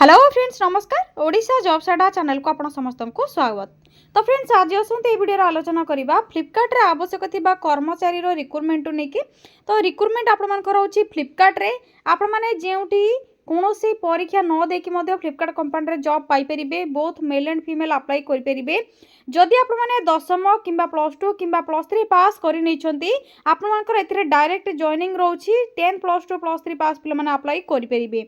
Hello friends नमस्कार Odisha jobs अड्डा channel को आपण समस्त को स्वागत। तो फ्रेंड्स आज आसते ये वीडियो आलोचना करवा फ्लिपकार्ट रे आवश्यक थिबा कर्मचारी रो रिक्रुटमेंट नेकी। तो रिक्रुटमेंट आपण मानकर होची फ्लिपकार्ट रे आपण माने जेउटी कौनसी परीक्षा न देकी मध्य फ्लिपकार्ट कंपनी रे जॉब पाई परिबे। Both male and female apply करि परिबे। जदि आपण माने 10म किंबा +2 किंबा +3 पास करि नै छंती आपण मानकर एथिरे डायरेक्ट जॉइनिंग रहउची 10 +2 +3 पास पिला माने अप्लाई करि परिबे।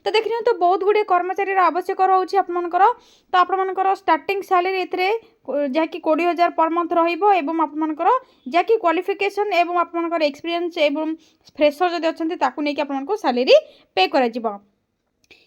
तो देखियो तो बहुत गुडे कर्मचारी रा आवश्यक रहउची आपण मानकर। तो आपण मानकर स्टार्टिंग सैलरी एथिरे जहाँकि 20,000 पर मंथ रहिबो एवं आपण मानकर जहाँकि क्वालिफिकेशन एवं आपण मानकर एक्सपीरियंस एवं फ्रेशर जदि अछंती ताकू नै कि आपण मानकर सैलरी पे करा जिवो।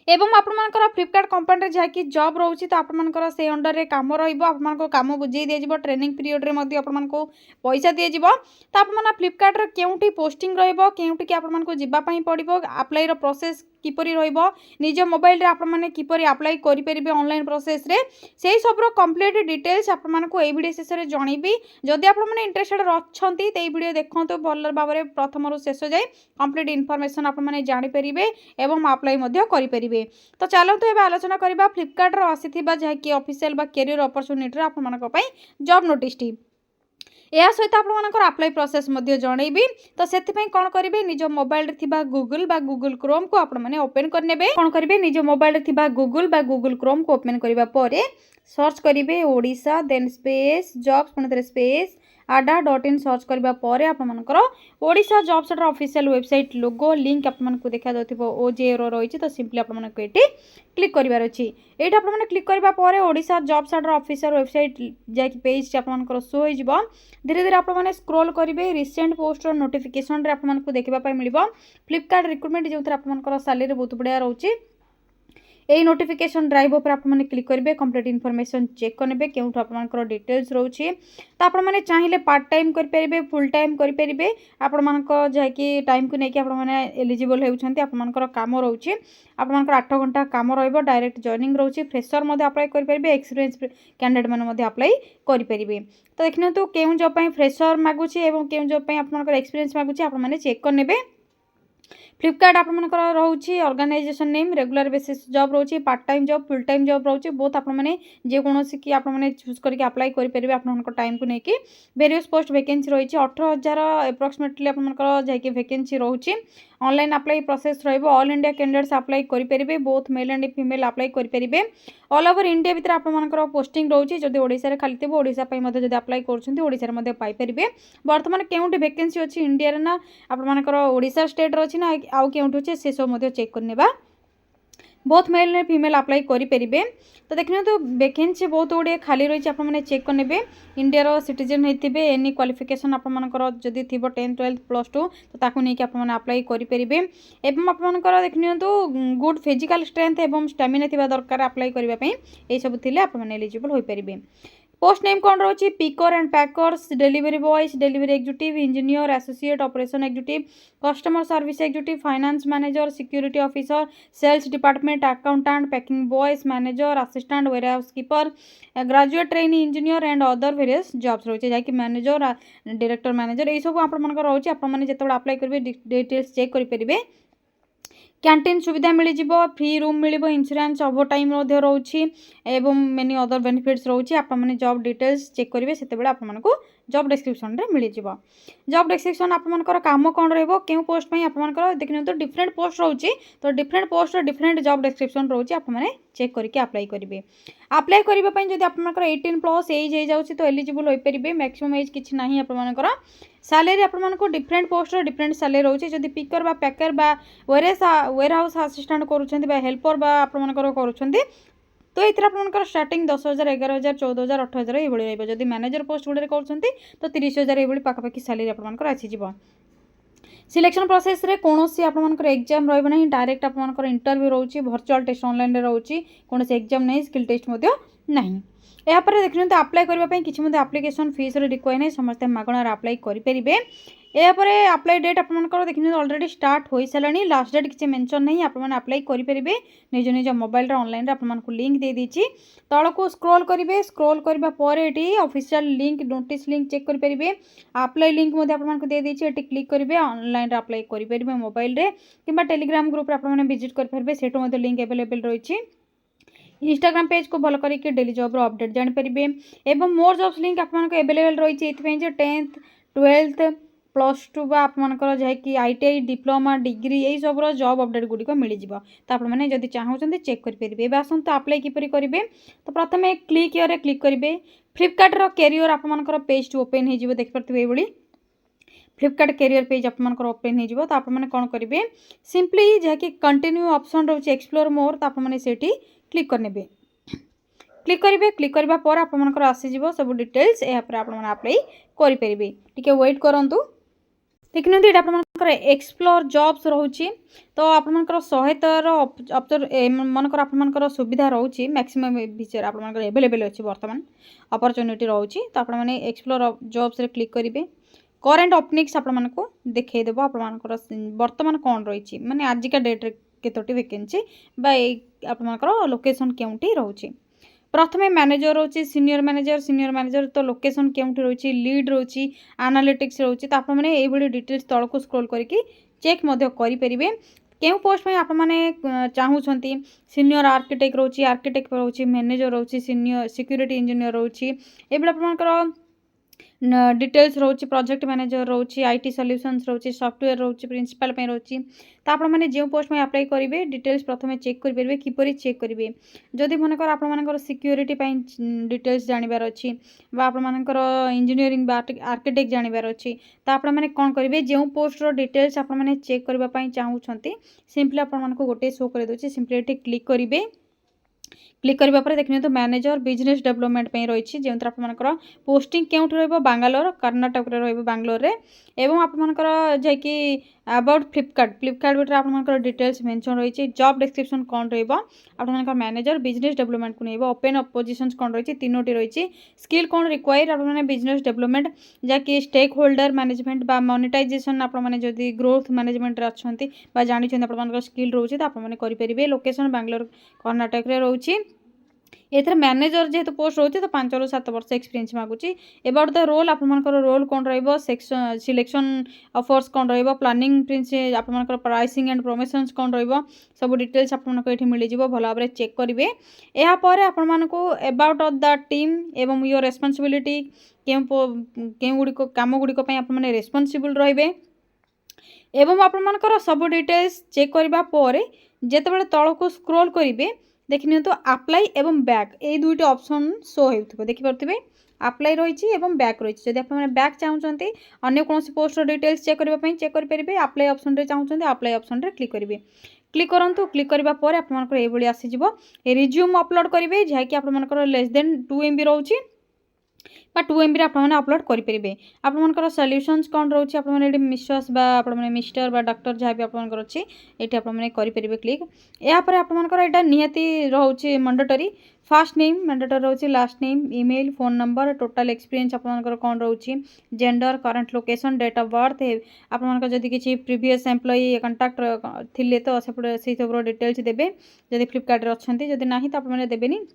एवं आपमनकर फ्लिपकार्ट कंपनी रे जहाँकि जॉब रोची तो आपमनकर से अंडर रे काम रहिबो। आपमनको काम बुझेई दिया जिवो। ट्रेनिंग पीरियड रे मध्ये आपमनको पैसा दिया जिवो। तो आपमना फ्लिपकार्ट रे केउटी पोस्टिंग रहिबो केउटी कि आपमनको जिबा पई पड़िबो अप्लाई रो प्रोसेस किपरि रहिबो निज मोबाइल रे आपण माने किपरि अप्लाई करि परिबे ऑनलाइन प्रोसेस रे सेही सब रो कंप्लीट डिटेल्स आपण मानको ए वीडियो शेष रे जणैबी। जदि आपण माने इंटरेस्टेड रहछंती ते वीडियो देखंतु भल भाबरे प्रथम रु शेष जाय कंप्लीट इन्फॉर्मेशन आपण माने जानि परिबे एवं अप्लाई मध्ये करि परिबे। तो चलतु एबे आलोचना करबा फ्लिपकार्ट रो आसीथिबा जहाँकि ऑफिशियल बा कैरियर अपॉर्चुनिटी रे आपण मानको पई जॉब नोटिस टी या सहित आपंकर अप्लाई प्रोसेस जनइबी। तो से कौन करेंगे निज मोबाइल गूगल बा गूगल क्रोम को आपने ओपन करने कौन करेंगे निज मोबाइल गूगल बा गूगल क्रोम को ओपन करने पर सर्च करेंगे ओडिशा देन स्पेस जॉब्स पुणी स्पेस ada.in सर्च करबा परे आपनकर ओडिशा जॉब्स रो ऑफिशियल वेबसाइट लोगो लिंक आपमनको देखा दथिबो ओजे रो रहिछि। तो सिंपली आपमनको एटी क्लिक करिवार अछि। एटा आपमने क्लिक करबा परे ओडिशा जॉब्स रो ऑफिशियल वेबसाइट जाकि पेज आपमनकर शो होई जिवो। धीरे धीरे आपमने स्क्रॉल करिवे रिसेंट पोस्ट रो नोटिफिकेशन रे आपमनको देखिबा पय मिलिबो फ्लिपकार्ट रिक्रुटमेंट जेउथरा आपमनकर सैलरी बहुत बढ़िया रहउछि। यही नोटिफिकेशन ड्राइव पर आपने क्लिक करेंगे कंप्लीट इनफॉरमेशन चेक करेंगे क्यों आपंकर डिटेल्स रोचे। तो आपने चाहिए पार्ट टाइम करेंगे फुल टाइम करेंगे आपण मान जहाँकि टाइम को लेकिन आपने एलिजिबल होती आपंकर कम रोचे आपंकर 8 घंटा कम डायरेक्ट जॉइनिंग रोचे। फ्रेशर अप्लाई करेंगे एक्सपीरियंस कैंडिडेट मैंने अप्लाई करेंगे। तो देखिए तो क्यों जॉब फ्रेशर मागुचे और क्यों जॉब आपंकर एक्सपीरियंस मागुचे आपने चेक करने। फ्लिपकार्ट आपंकर रोचे organization name regular basis job रोचे part time job full time job रोचे बोथ आपने जेकोसी कि आपने चूज करके अप्लाई करेंगे आपंकर टाइम को लेकिन वेरियस पोस्ट वैकेंसी रही 18,000 एप्रोक्सीमेटली आपंकर जहाँकि वैकेंसी रोचे। ऑनलाइन अप्लाई प्रोसेस रहिबो ऑल इंडिया कैंडिडेट्स अप्लाई करि परिबे both male and female apply करि परिबे। ऑल ओवर इंडिया भीतर आपमनकर पोस्टिंग रोचे जदि ओडिसा रे खाली थिबो ओडिसा पई मध्ये जदि अप्लाई करछन्ती ओडिसा रे मध्ये पाई परिबे। वर्तमान केउंटी वैकेंसी अछि इंडिया रे ना आपमनकर ओडिसा स्टेट रो अछि ना आउ केउंटी अछि से सब मध्ये चेक करनेबा both male and female apply करेंगे। तो देखने तो वैकेंसी बहुत गुड़े खाली रही आपने चेक करने इंडिया सिटीजन होते एनी क्वालिफिकेशन आपंकर जदि थी 10th 12th +2 तो ताकू नहीं आपने अप्लाई करेंगे। एवं आपंकर देखने तो गुड फिजिकल स्ट्रेंथ एवं स्टामिना थी दरकार अप्लाई करने ये सब थे आपने एलिजिबल हो पारे। पोस्ट नेम कौन रोचे picker and packers delivery boys delivery executive engineer associate operation executive customer service executive finance manager security officer sales department accountant packing boys manager assistant warehouse keeper graduate trainee engineer and other various jobs रोचे जहाँकि manager director manager ये सब आपंकर रोचे आपने जिते apply करेंगे details check करेंगे। कैंटीन सुविधा मिल जाव फ्री रूम मिल इंश्योरेंस ओवर टाइम रोचे एवं मेनी अदर बेनिफिट्स रोचे आपने जॉब डिटेल्स चेक करेंगे से आपको जॉब डिस्क्रिप्शन रे मिल जाव। जॉब डिस्क्रिप्शन आपंकर काम कौन रों पोस्ट आपंकर देखने तो डिफरेंट पोस्ट रोचे। तो different post different job description रोचे आपने चेक करके अप्लाई करेंगे। अप्लाई करने जब आपंकर 18+ एज हो जाऊँगी तो एलिजिबल हो पारे मैक्सिमम एज किसी ना आपंकर सैलरी आपको डिफरेंट पोस्ट डिफरेंट सैलरी रोचे। जदि पिकर बा पैकर बा वेयरहाउस असिस्टेंट करुँच हेल्पर बा आपंकर करुँच तो ये आपंकर स्टार्टिंग 10,000 11,000 14,000 18,000 ये रही। जब मैनेजर पोस्ट गुड़े कर तो 30,000 ये पाखापाखि सैलरी आपंकर आसीज। सिलेक्शन प्रोसेस रे कौन सी आपंकर एग्जाम रही ना डायरेक्ट आपंकर इंटरव्यू रोचे वर्चुअल टेस्ट ऑनलाइन रोचे कौन से एग्जाम नहीं स्किल टेस्ट नहीं। यापर देखने तो अप्लाई करने किसी एप्लिकेशन फीस रिक्वायर नहीं समस्त मागणार अप्लाई करेंगे। यापर अप्लाई डेट आपंकर देखने ऑलरेडी स्टार्ट हो सारे लास्ट डेट किसी मेंशन नहीं आपने अप्लाई करेंगे निज निज मोबाइल ऑनलाइन आपको लिंक दे दीची तल को स्क्रॉल करेंगे स्क्रॉल करने official link notice link check करेंगे अप्लाई लिंक आपको दे दीची ये क्लिक करेंगे ऑनलाइन अप्लाई करेंगे मोबाइल रे कि टेलीग्राम ग्रुप आपने विजिट करेंगे सेठू लिंक अवेलेबल रही। इंस्टाग्राम पेज को भल करके डेली जॉब रो अपडेट जानि परिबे एवं मोर जॉब्स लिंक आपन अवेलेबल रही है 10th 12th +2 बा आपनकर जाय कि आईटीआई डिप्लोमा डिग्री यही सब जॉब अपडेट गुड़िक मिल जाव तो आपने जब चाहते चेक करेंगे एवं आसत अप्लाई किपर करेंगे तो प्रथम क्लिक हियर क्लिक करेंगे फ्लिपकार्ट कैरियर आपनकर पेज ओपन हो देखिए ये फ्लिपकार्ट कैरियर पेज आपनकर ओपन हो तो आपने कौन करेंगे सिंपली जहाँकि कंटिन्यू ऑप्शन रोचे एक्सप्लोर मोर तो आपने से क्लिक करने क्लिक करेंगे क्लिक करने पर आपनकर आसीज सब डिटेल्स यहाँ अप्लाई करेंगे टी वेट करूँ देखने ये आप एक्सप्लोर जॉब्स रोचे तो आपंकर 100 मनकर आपर सुविधा रोचे मैक्सिमम विषय आपर एवेलेबल अच्छी बर्तमान अपरचुनिटी रोचे तो आपने एक्सप्लोर जॉब्स क्लिक करेंगे करेन्ट ओपनिंग्स आपको देखईदेव आपर बर्तमान कौन रही माने आजिका डेट्रे केतोटी वैकेंसी आपर लोकेशन केउंटी रोचे प्रथमे मैनेजर रोचे सीनियर मैनेजर तो लोकेशन केउंटी रोचे लीड रोचे एनालिटिक्स रोचे तो आपने ये डिटेल्स तल को स्क्रॉल करके चेक करेंगे क्यों पोस्ट में आपने चाहूँगी सीनियर आर्किटेक्ट रोचे मैनेजर रोचे सीनियर सिक्यूरिटी इंजीनियर रोचे ये आपर डिटेल्स रोचे प्रोजेक्ट मैनेजर रोचे आईटी सॉल्यूशंस रोचे सॉफ्टवेयर रोचे प्रिंसिपल पे रोचे तो आपने जो पोस्ट में अप्लाई करेंगे डिटेल्स प्रथम चेक करेंगे किपरि चेक करेंगे जदि मनकर आपर सिक्यूरीटी डिटेल्स जानवर अच्छी आपर इंजीनियरिंग आर्किटेक्ट जानवर अच्छी तो आपने कौन करेंगे जो पोस्टर डिटेल्स आपने चेक करने चाहूँगी सिंपली आपको गोटे शो कर दूसरी सिंपली क्लिक करेंगे क्लिक करने पर देखने तो मैनेजर बिजनेस डेवलपमेंट रही जो आपर पोस्टिंग क्योंठ बांगालोर कर्नाटक बांगालोर एवं आपर जाकि अबाउट फ्लिपकार्ट भीतर आपर डिटेल्स मेंशन रही जॉब डिस्क्रिप्शन कौन रहा मैनेजर बिजनेस डेवलपमेंट को नहीं ओपन पोजिशंस कौन रही तीनोटी रही स्किल कौन रिक्वायर आपने बिजनेस डेवलपमेंट जहाँकि स्टेक होल्डर मैनेजमेंट बा मोनेटाइजेशन आपने जदि ग्रोथ मैनेजमेंट अच्छा जानते आप स्किल रोचे तो आपने करेंगे लोकेशन बांगालोर कर्नाटक रोचे एथर मैनेजर जेहेतु पोस्ट रोचे तो 5 ରୁ 7 वर्ष एक्सपीरियंस मागुची एबाउट द रोल आपनकर रोल कौन रहिबो सिलेक्शन ऑफर्स कौन रहिबो प्लानिंग प्रिंसिपल आपनकर प्राइसिंग एंड प्रमोशंस कौन रहिबो सब डिटेल्स आपनको एठी मिल जिवो भलो भाबरे चेक करिवे एहा पर आपनको एबाउट द टीम एवं योर रेस्पोंसिबिलिटी केउ गुडी को काम गुडी को पय आपन रेस्पोंसिबल रहिबे एवं आपनकर सब डिटेल्स चेक करबा पर जेतेबेले तळ को स्क्रॉल करिवे देखिए तो अप्लाई एवं बैक ये दुईट ऑप्शन शो हो देखिपे अप्लाई रही और बैक रही जब आप बैक चाहते अन्य कौन पोस्ट डिटेल्स चेक करने चेक करेंगे अप्लाई ऑप्शन रे चाहते अप्लाई ऑप्शन रे क्लिक करेंगे क्लिक करूँ क्लिक करने पर आपंकर ये आसीज रिज्यूम अपलोड करेंगे जहाँकि आपर लेस देन 2 MB रोचे 2 MB आपने अपलोड करेंगे आपर सल्यूशंस कौन रोचे आपने मिसेस मिस्टर बा डॉक्टर जहाँ भी आपंकर अच्छी ये आपने करेंगे क्लिक यापर आपंकर यहाँ निहाती रोचे मैंडेटरी फर्स्ट नेम मैंडेटरी रोचे last name email phone number total experience आपंकर कौन रोचे gender current location date of birth आपंकर जदि किसी प्रीवियस एम्प्लॉई कंटाक्ट थिले तो से सब डिटेल्स देवे जदि फ्लिपकार्ट अच्छा जदि ना तो आपने देवेनि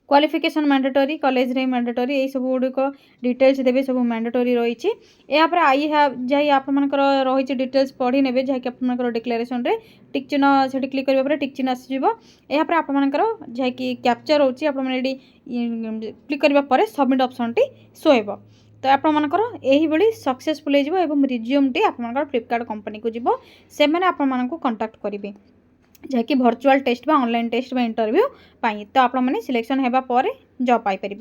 क्वालिफिकेशन मैंडेटरी कॉलेज रे मैंडेटरी यही सब गुड़िक डिटेल्स देवे सब मैंडेटरी रही यापर आई हैव जहाँ आपर रही डिटेल्स पढ़ी ने जहाँकि आप डिक्लेरेशन रे टिक चिन्ह से क्लिक करने टिक चिन्ह आसो यापर आपर जहाँकि कैप्चर होची आपने क्लिक करने सबमिट ऑप्शन टी शो हो तो आपर यही सक्सेसफुल हो रिज्यूम टी आप फ्लिपकार्ट कंपनी को जीव से आपको कंटाक्ट करेंगे जहाँकि भर्चुआल टेस्ट बा ऑनलाइन टेस्ट बा इंटरव्यू पाई तो आप मैंने सिलेक्शन होगा पर जॉब पाइपर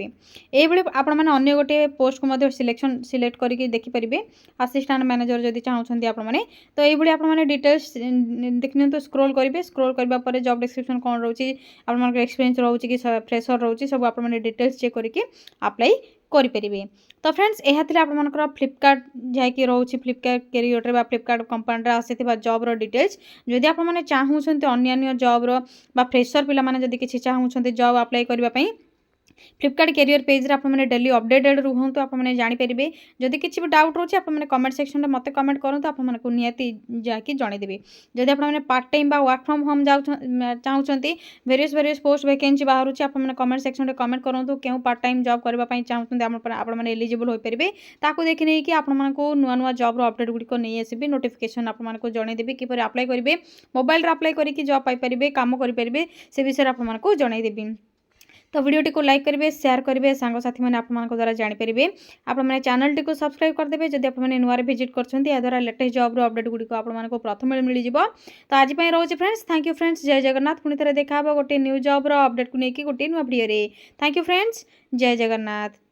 ये आप मैंने गोटे पोस्ट को सिलेक्शन सिलेक्ट करके देखिपारे असिस्टेंट मैनेजर जदि चाहते आपने तो ये आपने डिटेल्स देखने तो स्क्रॉल करेंगे स्क्रॉल करने जॉब डिस्क्रिप्शन कौन रोचे आप एक्सपीरियंस रोचे कि फ्रेशर रोचे सब आपने डिटेल्स चेक करके अप्लाई करेंगे तो फ्रेंड्स यह थी आपंकर फ्लिपकार्ट जहाँकि रोचे फ्लिपकार्ट कैरियर रे फ्लिपकार्ट कंपनी आसी जॉब डिटेल्स जदि आपने चाहूँगी अन्य जॉब फ्रेशर पिला जदि किसी चाहूँगी जॉब अप्लाई करने फ्लिपकार्ट कैरियर पेज रे आपने डेली अपडेटेड रुहतु आपने जानीपारे जदि किसी भी डाउट रोचे आपने कमेंट सेक्शन में मत कमेंट करूँ आपको निहाती जाकि जनईदेवी जदि आपने part time work from home चाहते वेरियस पोस्ट वैकेंसी बाहर आपने कमेंट सेक्शन में कमेंट करूँ क्यों पार्ट टाइम जॉब करने चाहते आपने एलिजिबल हो पारे ताकू देखी नहीं कि आपको नुआ नुआ जॉब अपडेट गुड़िक नहीं आसबि नोटिफिकेशन आपको जनईदेवी किपर अप्लाई करेंगे मोबाइल अप्लाई करके जॉब पाइपर कम करेंगे से विषय आपको जनईदेवी। तो वीडियो को लाइक करेंगे शेयर करेंगे सांगसाथी मैंने आप द्वारा जानीपारे आपने चैनल टी सब्सक्राइब करदे जब आपने नुआ विजिट कर लेटेस्ट जॉब अपडेट गुड़िक आपको प्रथम मिल जाव। तो आज रोचे फ्रेंड्स थैंक यू फ्रेंड्स जय जगन्नाथ पुणी थे देखा गोटे न्यू जॉब अपडेट को लेकिन गोटे नुआ वीडियो। थैंक यू फ्रेंड्स जय जगन्नाथ।